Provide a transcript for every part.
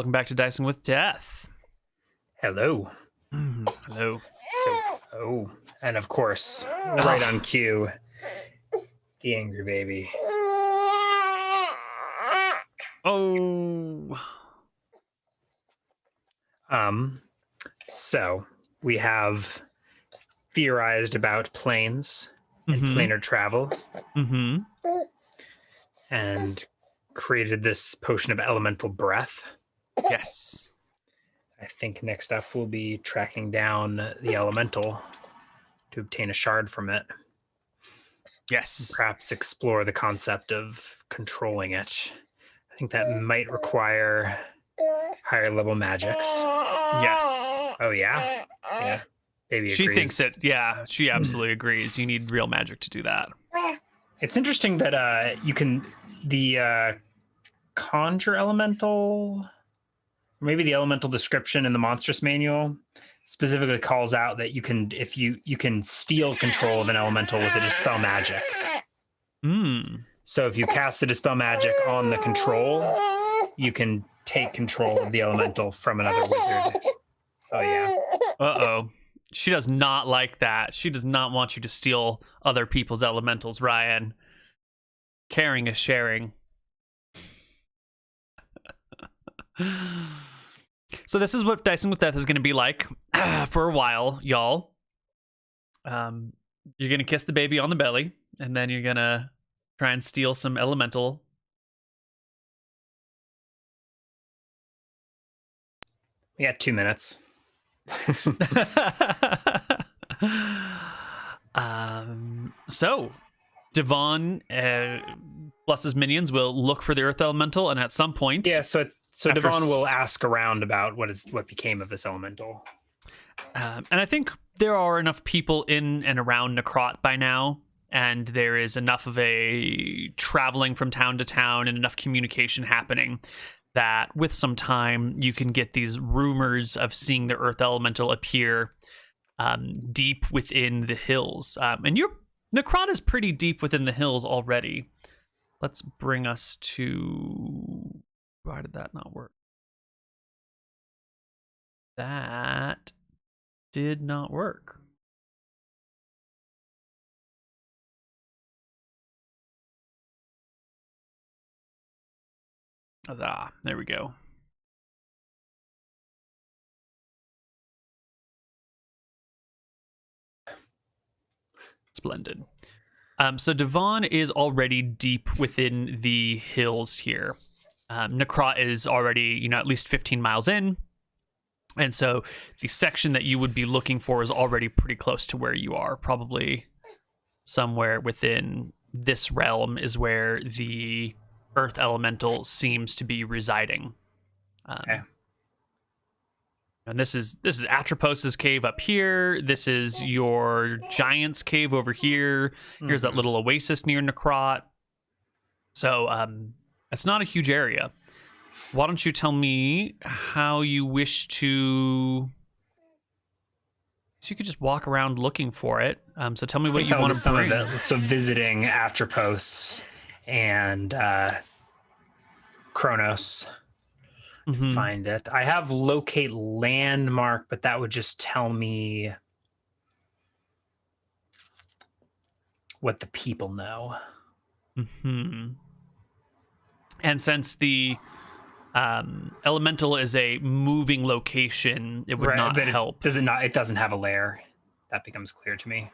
welcome back to Dicing with Death. Hello. Hello. And of course, right on cue, the angry baby. Oh. So we have theorized about planes and planar travel, and created this potion of elemental breath. Yes. I think next up we'll be tracking down the elemental to obtain a shard from it. Yes. Perhaps explore the concept of controlling it. I think that might require higher level magics. Yes. Oh yeah? Yeah. Baby agrees. She thinks it. Yeah, she absolutely agrees. You need real magic to do that. It's interesting that you can the conjure elemental, maybe the elemental description in the monstrous manual specifically calls out that you can, if you can steal control of an elemental with a dispel magic. So if you cast the dispel magic on the control, you can take control of the elemental from another wizard. Oh yeah. Uh-oh. She does not like that. She does not want you to steal other people's elementals, Ryan. Caring is sharing. So this is what Dicing with Death is going to be like for a while, y'all. You're going to kiss the baby on the belly, and then you're going to try and steal some elemental. We got 2 minutes. So Divan plus his minions will look for the earth elemental, and at some point, So Divan will ask around about what became of this elemental. And I think there are enough people in and around Necrot by now, and there is enough of a traveling from town to town and enough communication happening that with some time you can get these rumors of seeing the earth elemental appear deep within the hills. And Necrot is pretty deep within the hills already. Let's bring us to... Why did that not work? That did not work. There we go. Splendid. So Divan is already deep within the hills here. Necrot is already, at least 15 miles in. And so the section that you would be looking for is already pretty close to where you are. Probably somewhere within this realm is where the earth elemental seems to be residing. Okay. And this is Atropos's cave up here. This is your giant's cave over here. Here's that little oasis near Necrot. So it's not a huge area. Why don't you tell me how you wish to... So you could just walk around looking for it. So tell me what you want to bring. So visiting Atropos and Kronos. Find it. I have locate landmark, but that would just tell me what the people know. And since the elemental is a moving location, it would not help. It doesn't have a lair. That becomes clear to me.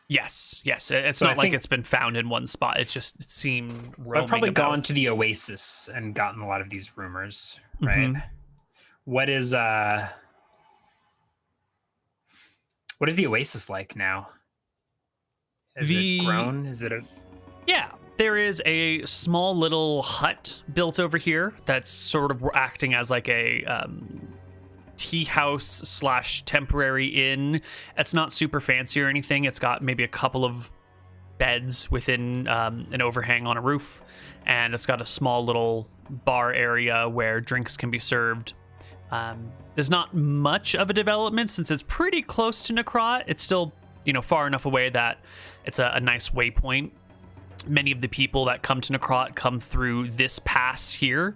Yes. It's not like it's been found in one spot. It seemed roaming I've probably about. gone to the oasis and gotten a lot of these rumors, right? What is the oasis like now? Is it grown? Is it a... Yeah, there is a small little hut built over here that's sort of acting as like a tea house / temporary inn. It's not super fancy or anything. It's got maybe a couple of beds within an overhang on a roof, and it's got a small little bar area where drinks can be served. There's not much of a development since it's pretty close to Necrot. It's still, far enough away that it's a nice waypoint. Many of the people that come to Necrot come through this pass here.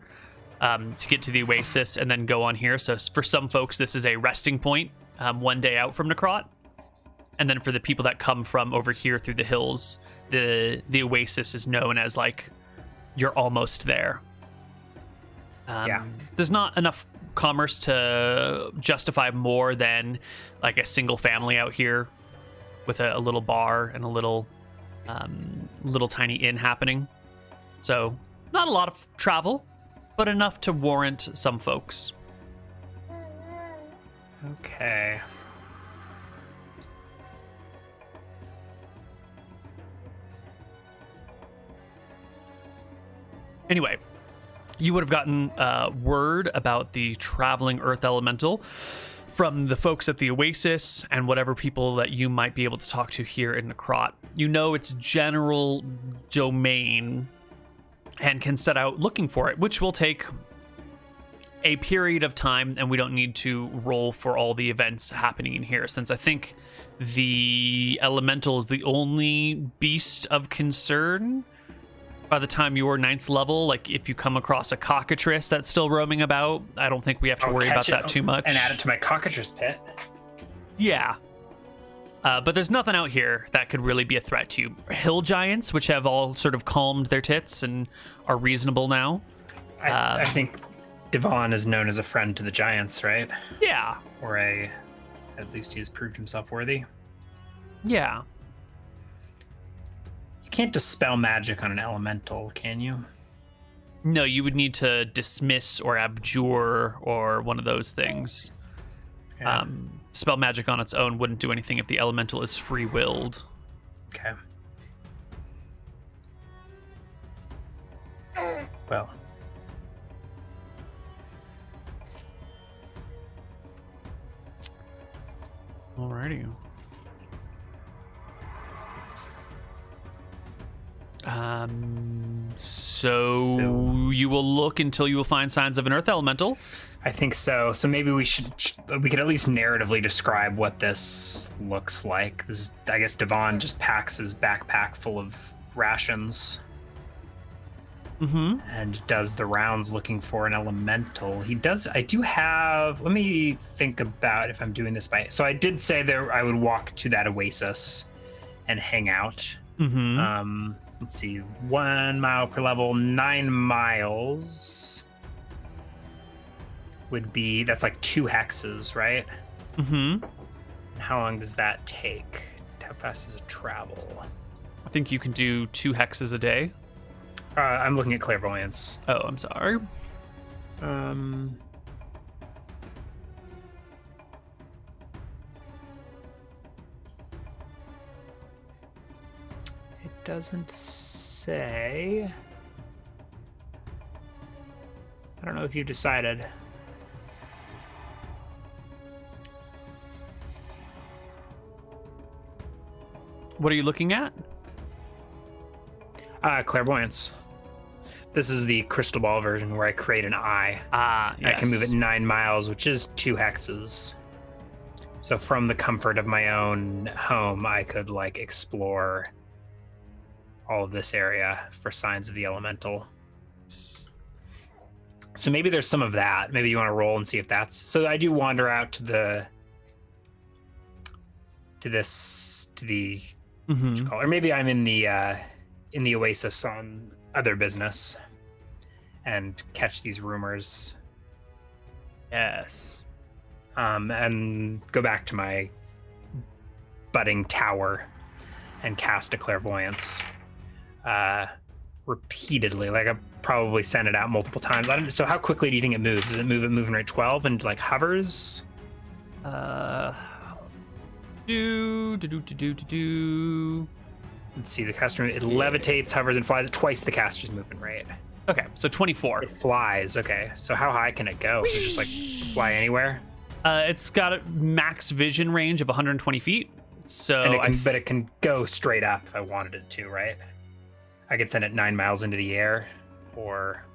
to get to the oasis and then go on here. So for some folks, this is a resting point, one day out from Necrot. And then for the people that come from over here through the hills, the oasis is known as like, you're almost there. There's not enough commerce to justify more than like a single family out here with a little bar and a little tiny inn happening. So not a lot of travel, but enough to warrant some folks. Okay. Anyway, you would have gotten word about the traveling earth elemental from the folks at the Oasis and whatever people that you might be able to talk to here in Necrot. You know its general domain and can set out looking for it, which will take a period of time, and we don't need to roll for all the events happening in here, since I think the elemental is the only beast of concern by the time you're 9th level. Like, if you come across a cockatrice that's still roaming about, I don't think we have to worry about that too much. And add it to my cockatrice pit. Yeah. But there's nothing out here that could really be a threat to you. Hill giants, which have all sort of calmed their tits and are reasonable now. I think Divan is known as a friend to the giants, right? Yeah. Or at least he has proved himself worthy. Yeah. You can't dispel magic on an elemental, can you? No, you would need to dismiss or abjure or one of those things. Yeah. Spell magic on its own wouldn't do anything if the elemental is free-willed. Okay. Well. Alrighty. So you will look until you will find signs of an earth elemental. I think so. So maybe we could at least narratively describe what this looks like. I guess Divan just packs his backpack full of rations. Mm-hmm. And does the rounds looking for an elemental. Let me think about if I'm doing this so I did say there I would walk to that oasis and hang out. Mm-hmm. Let's see, 1 mile per level, 9 miles would be, that's like 2 hexes, right? Mm-hmm. How long does that take? How fast does it travel? I think you can do 2 hexes a day. I'm looking at clairvoyance. Oh, I'm sorry. It doesn't say. I don't know if you've decided. What are you looking at? Clairvoyance. This is the crystal ball version where I create an eye. Yes. I can move it 9 miles, which is 2 hexes. So from the comfort of my own home, I could like explore all of this area for signs of the elemental. So maybe there's some of that. Maybe you want to roll and see if that's. So I do wander out to the Mm-hmm. what you call it? Or maybe I'm in the oasis on other business and catch these rumors. Yes. And go back to my budding tower and cast a clairvoyance repeatedly. Like, I've probably sent it out multiple times. So how quickly do you think it moves? Does it moving rate 12 and like hovers? Let's see, the caster, it levitates, hovers, and flies at twice the caster's movement rate. Okay, so 24. It flies, okay. So how high can it go? Can it just like fly anywhere? It's got a max vision range of 120 feet. So And but it can go straight up if I wanted it to, right? I could send it 9 miles into the air, or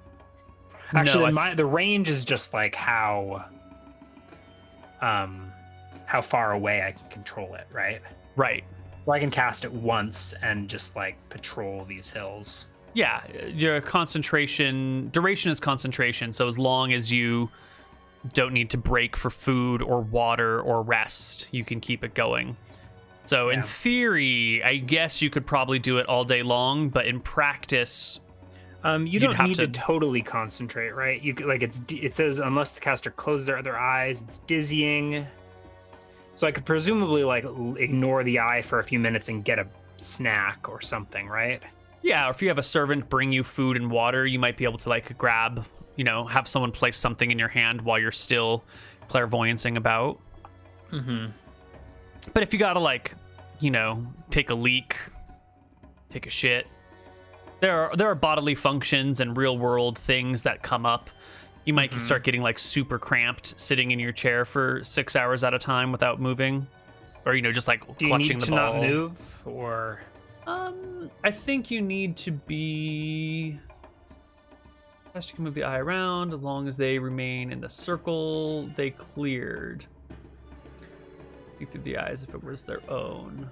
actually, the range is just like how far away I can control it, right? Right. Well, I can cast it once and just like patrol these hills. Yeah, your concentration duration is concentration. So as long as you don't need to break for food or water or rest, you can keep it going. So in theory, I guess you could probably do it all day long, but in practice, you don't need to totally concentrate, right? You could, like it says unless the caster closes their other eyes, it's dizzying. So I could presumably like ignore the eye for a few minutes and get a snack or something, right? Yeah, or if you have a servant bring you food and water, you might be able to like grab, have someone place something in your hand while you're still clairvoyancing about. Mm-hmm. But if you gotta like, take a leak, take a shit, there are bodily functions and real world things that come up. You might start getting like super cramped sitting in your chair for 6 hours at a time without moving, or just like clutching the ball. Do you need to not move, or? I think you need to be. As you can move the eye around as long as they remain in the circle they cleared. See through the eyes if it was their own.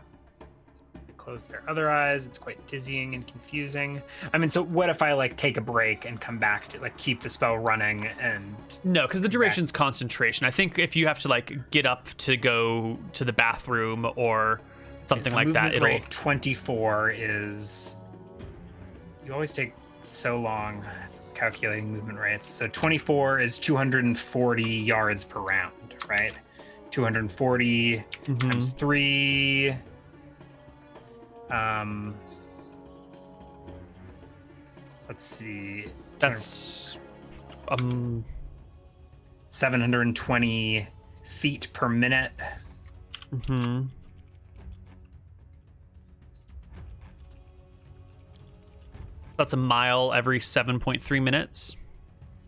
Close their other eyes. It's quite dizzying and confusing. I mean, so what if I like take a break and come back to like keep the spell running and? No, because the duration's concentration. I think if you have to like get up to go to the bathroom or something like that, it'll. 24 is. You always take so long calculating movement rates. So 24 is 240 yards per round, right? 240 times 3. Let's see. That's 720 feet per minute. Mm-hmm. That's a mile every 7.3 minutes.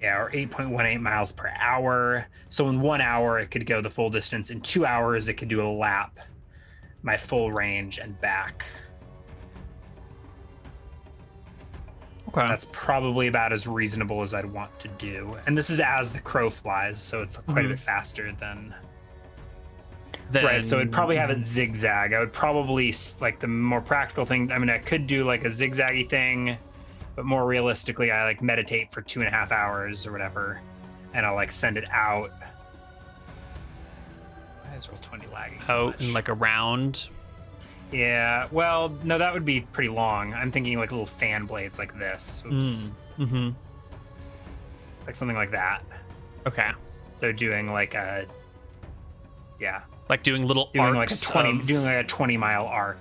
Yeah, or 8.18 miles per hour. So in 1 hour, it could go the full distance. In 2 hours, it could do a lap, my full range and back. Okay. That's probably about as reasonable as I'd want to do. And this is as the crow flies, so it's quite a bit faster than... Right, so it'd probably have it zigzag. I would probably, like, the more practical thing, I mean, I could do, like, a zigzaggy thing, but more realistically, I, like, meditate for 2.5 hours or whatever, and I'll, like, send it out. Why is Roll20 lagging so much? In, like, a round? Yeah, well, no, that would be pretty long. I'm thinking, like, little fan blades like this. Oops. Mm-hmm. Like, something like that. Okay. So doing, like, a... Yeah. Like doing little arcs doing like a 20-mile arc.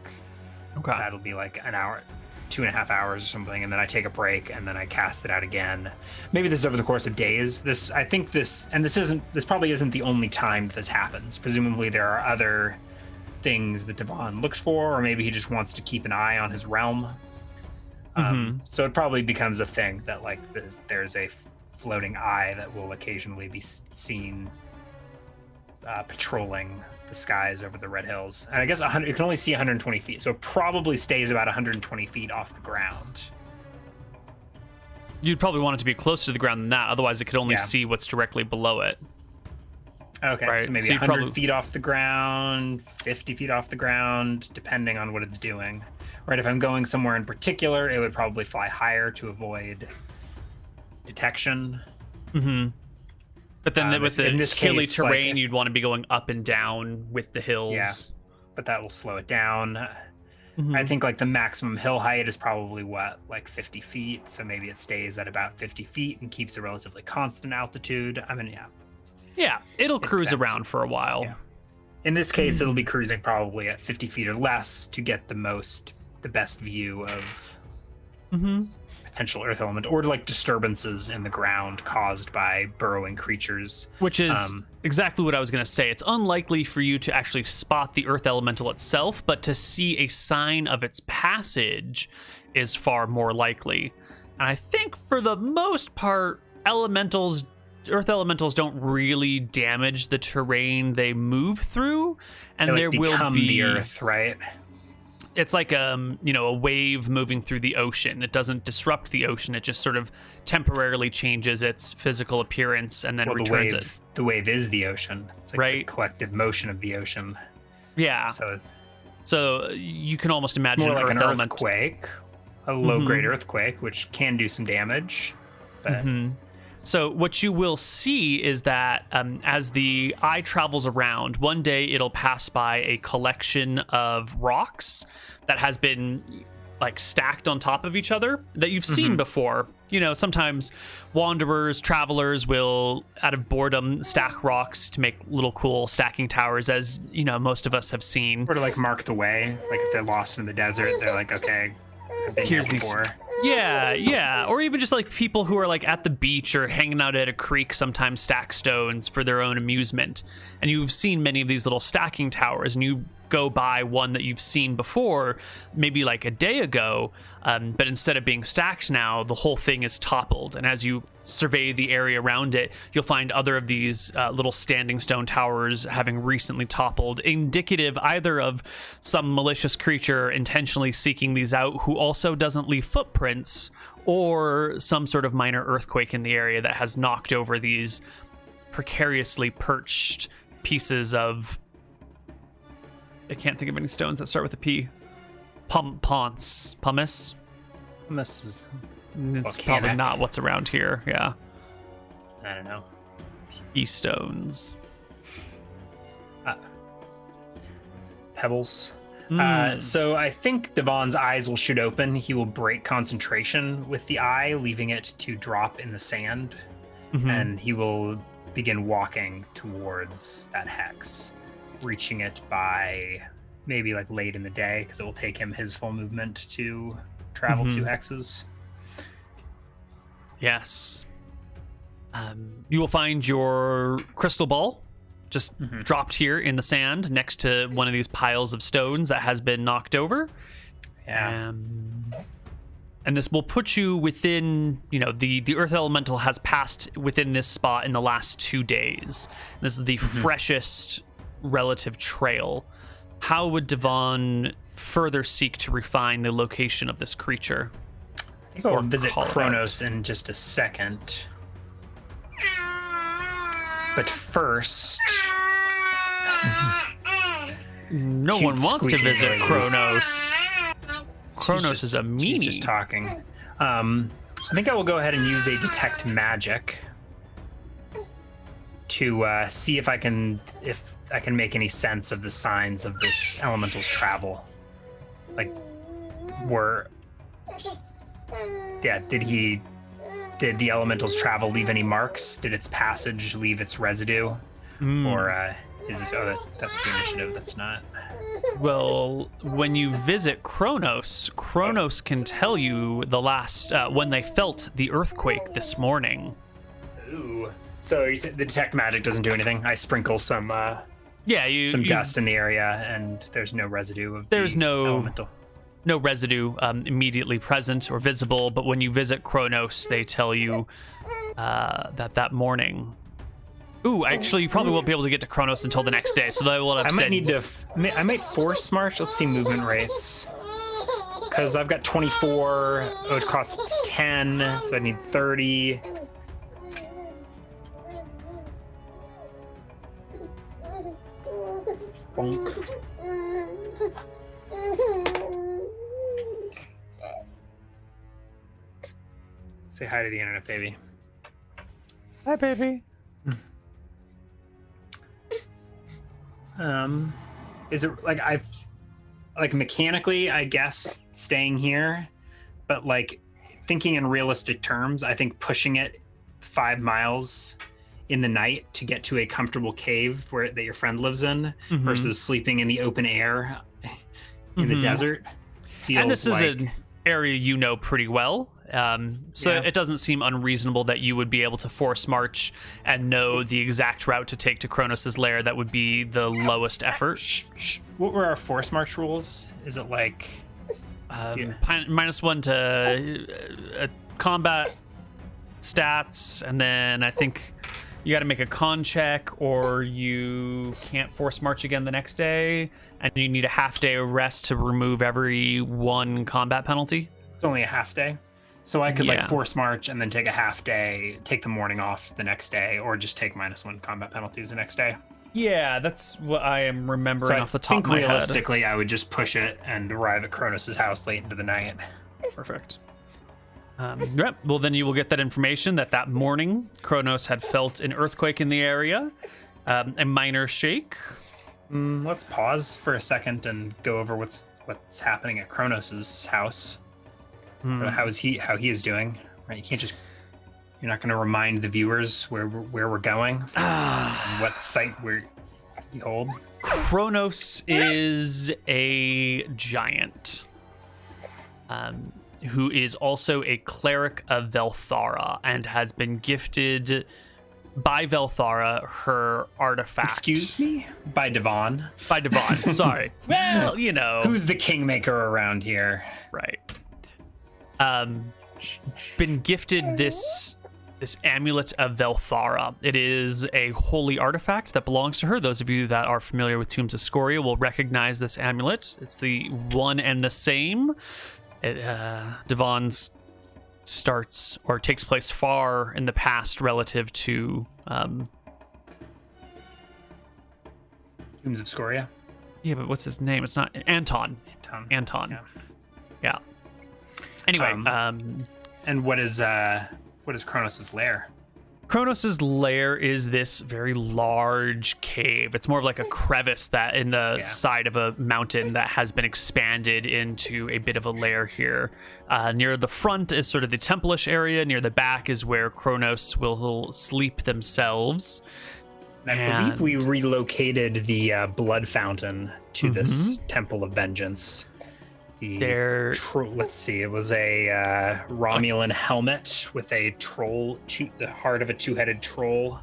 Okay. That'll be like an hour, 2.5 hours or something, and then I take a break and then I cast it out again. Maybe this is over the course of days. This probably isn't the only time that this happens. Presumably there are other things that Divan looks for, or maybe he just wants to keep an eye on his realm. So it probably becomes a thing that like there's a floating eye that will occasionally be seen patrolling the skies over the Red Hills. And I guess you can only see 120 feet, so it probably stays about 120 feet off the ground. You'd probably want it to be closer to the ground than that, otherwise it could only see what's directly below it. Okay, right? So maybe 100 feet off the ground, 50 feet off the ground, depending on what it's doing. Right, if I'm going somewhere in particular, it would probably fly higher to avoid detection. Mm-hmm. But then with the hilly terrain, like you'd want to be going up and down with the hills. Yeah, but that will slow it down. I think like the maximum hill height is probably like 50 feet. So maybe it stays at about 50 feet and keeps a relatively constant altitude. I mean, yeah. Yeah, it'll cruise around for a while. Yeah. In this case, it'll be cruising probably at 50 feet or less to get the best view of potential earth element or like disturbances in the ground caused by burrowing creatures. Which is exactly what I was going to say. It's unlikely for you to actually spot the earth elemental itself, but to see a sign of its passage is far more likely. And I think for the most part, earth elementals don't really damage the terrain they move through, and there will be the earth, right? It's like a wave moving through the ocean. It doesn't disrupt the ocean. It just sort of temporarily changes its physical appearance and then returns it. The wave is the ocean. It's like right? The collective motion of the ocean. Yeah. So you can almost imagine more like an earthquake. a low-grade earthquake, which can do some damage. But So what you will see is that as the eye travels around, one day it'll pass by a collection of rocks that has been like stacked on top of each other that you've seen before. You know, sometimes wanderers, travelers will, out of boredom, stack rocks to make little cool stacking towers, as, you know, most of us have seen. Or to like mark the way. Like if they're lost in the desert, they're like, okay, I've been Here's here these- before. Yeah. Or even just like people who are like at the beach or hanging out at a creek sometimes stack stones for their own amusement. And you've seen many of these little stacking towers, and you go by one that you've seen before, maybe like a day ago, but instead of being stacked now, the whole thing is toppled. And as you survey the area around it, you'll find other of these little standing stone towers having recently toppled, indicative either of some malicious creature intentionally seeking these out who also doesn't leave footprints, or some sort of minor earthquake in the area that has knocked over these precariously perched pieces of, I can't think of any stones that start with a P. Pumice. This is It's volcanic. probably not what's around here. Yeah. I don't know. P stones. Pebbles. So I think Divan's eyes will shoot open. He will break concentration with the eye, leaving it to drop in the sand. And he will begin walking towards that hex, reaching it by maybe like late in the day, because it will take him his full movement to travel 2 hexes. Yes. You will find your crystal ball just dropped here in the sand next to one of these piles of stones that has been knocked over. Yeah. And this will put you within, you know, the earth elemental has passed within this spot in the last 2 days. This is the freshest relative trail. How would Divan further seek to refine the location of this creature? I think I'll visit call it Kronos in just a second. But first, No Cute one wants to squeaky visit noises. Kronos. Kronos is a meanie. she's just talking. I think I will go ahead and use a detect magic to see if I can make any sense of the signs of this elemental's travel. Like, did the elemental's travel leave any marks? Did its passage leave its residue? Or is this? Oh, that's the initiative. That's not. Well, when you visit Kronos, Kronos can tell you the last when they felt the earthquake this morning. Ooh. So you said the detect magic doesn't do anything. I sprinkle some Yeah, dust in the area, and there's no residue of There's the no- elemental. no residue immediately present or visible, but when you visit Kronos, they tell you that morning. Ooh, actually, you probably won't be able to get to Kronos until the next day, so they will have I said. might need to. I might force march. Let's see movement rates. Because I've got 24. Oh, it costs 10, so I need 30. Bonk. Say hi to the internet, baby. Hi, baby. Is it like mechanically, I guess, staying here, but like thinking in realistic terms, I think pushing it 5 miles in the night to get to a comfortable cave that your friend lives in versus sleeping in the open air in the desert feels And this is like an area you know pretty well. So Yeah. it doesn't seem unreasonable that you would be able to force march and know the exact route to take to Kronos' lair that would be the lowest effort. What were our force march rules? Is it like -1 to combat stats, and then I think you got to make a con check or you can't force march again the next day, and you need a half day of rest to remove every 1 combat penalty. it's only a half day? So I could like Yeah. force march and then take a half day, take the morning off the next day, or just take -1 combat penalties the next day. Yeah, that's what I am remembering So I off the top think of my head. realistically, I would just push it and arrive at Kronos' house late into the night. Perfect. Yep. Well, then you will get that information that morning Kronos had felt an earthquake in the area, a minor shake. Let's pause for a second and go over what's happening at Kronos's house. How he is doing? Right, you can't just. You're not going to remind the viewers where we're going, and what site we hold. Kronos is a giant, who is also a cleric of Velthara and has been gifted by Velthara her artifact. Excuse me? By Divan? By Divan, sorry. Well, you know. Who's the kingmaker around here? Right. Been gifted this amulet of Velthara. It is a holy artifact that belongs to her. Those of you that are familiar with Tombs of Scoria will recognize this amulet. It's the one and the same. Divan's starts or takes place far in the past relative to Tombs of Scoria. Yeah, but what's his name? It's not Anton. Anton. Yeah. Anyway, and what is Kronos's lair? Kronos's lair is this very large cave. It's more of like a crevice that in the side of a mountain that has been expanded into a bit of a lair here. Near the front is sort of the temple-ish area. Near the back is where Kronos will sleep themselves. I believe we relocated the blood fountain to this Temple of Vengeance. Let's see, it was a Romulan helmet with a troll, the heart of a two-headed troll.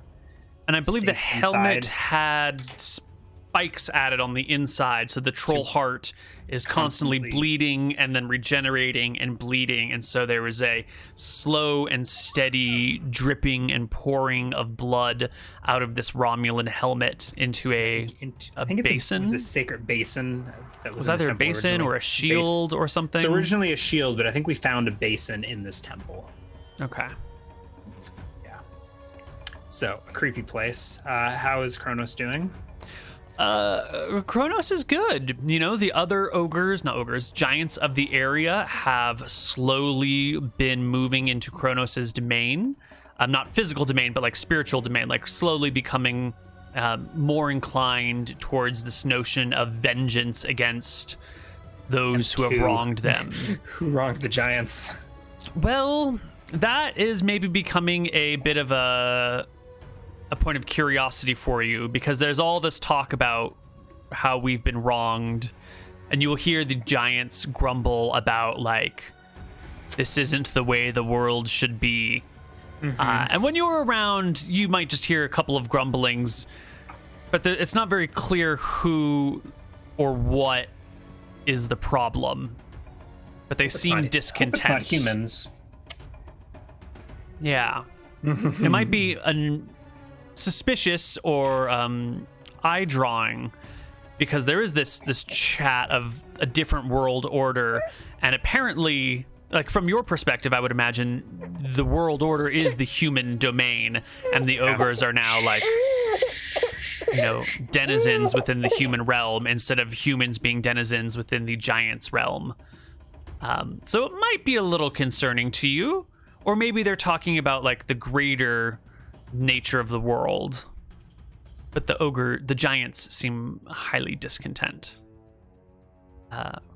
And I believe the helmet had spikes added on the inside, so the troll heart is constantly bleeding and then regenerating and bleeding, and so there was a slow and steady dripping and pouring of blood out of this Romulan helmet into a basin. It was a sacred basin. That was either a basin originally. Or a shield or something. It's originally a shield, but I think we found a basin in this temple. Okay. Yeah. So, a creepy place. How is Kronos doing? Kronos is good. You know, the other giants of the area have slowly been moving into Kronos's domain. Not physical domain, but like spiritual domain, like slowly becoming more inclined towards this notion of vengeance against those who have wronged them. Who wronged the giants? Well, that is maybe becoming a bit of a point of curiosity for you, because there's all this talk about how we've been wronged, and you will hear the giants grumble about, like, this isn't the way the world should be. And when you're around, you might just hear a couple of grumblings, but it's not very clear who or what is the problem. But they seem discontent. I hope it's not humans. Yeah. It might be suspicious or eye drawing, because there is this chat of a different world order, and apparently, like, from your perspective, I would imagine the world order is the human domain, and the ogres are now, like, you know, denizens within the human realm instead of humans being denizens within the giants realm. So it might be a little concerning to you, or maybe they're talking about, like, the greater nature of the world. But the giants seem highly discontent.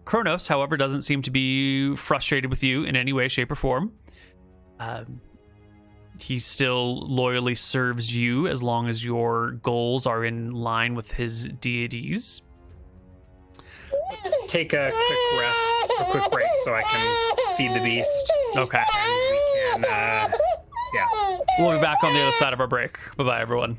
Kronos, however, doesn't seem to be frustrated with you in any way, shape, or form. He still loyally serves you as long as your goals are in line with his deities. Let's take a quick break so I can feed the beast. Okay. And we can, We'll be back on the other side of our break. Bye-bye, everyone.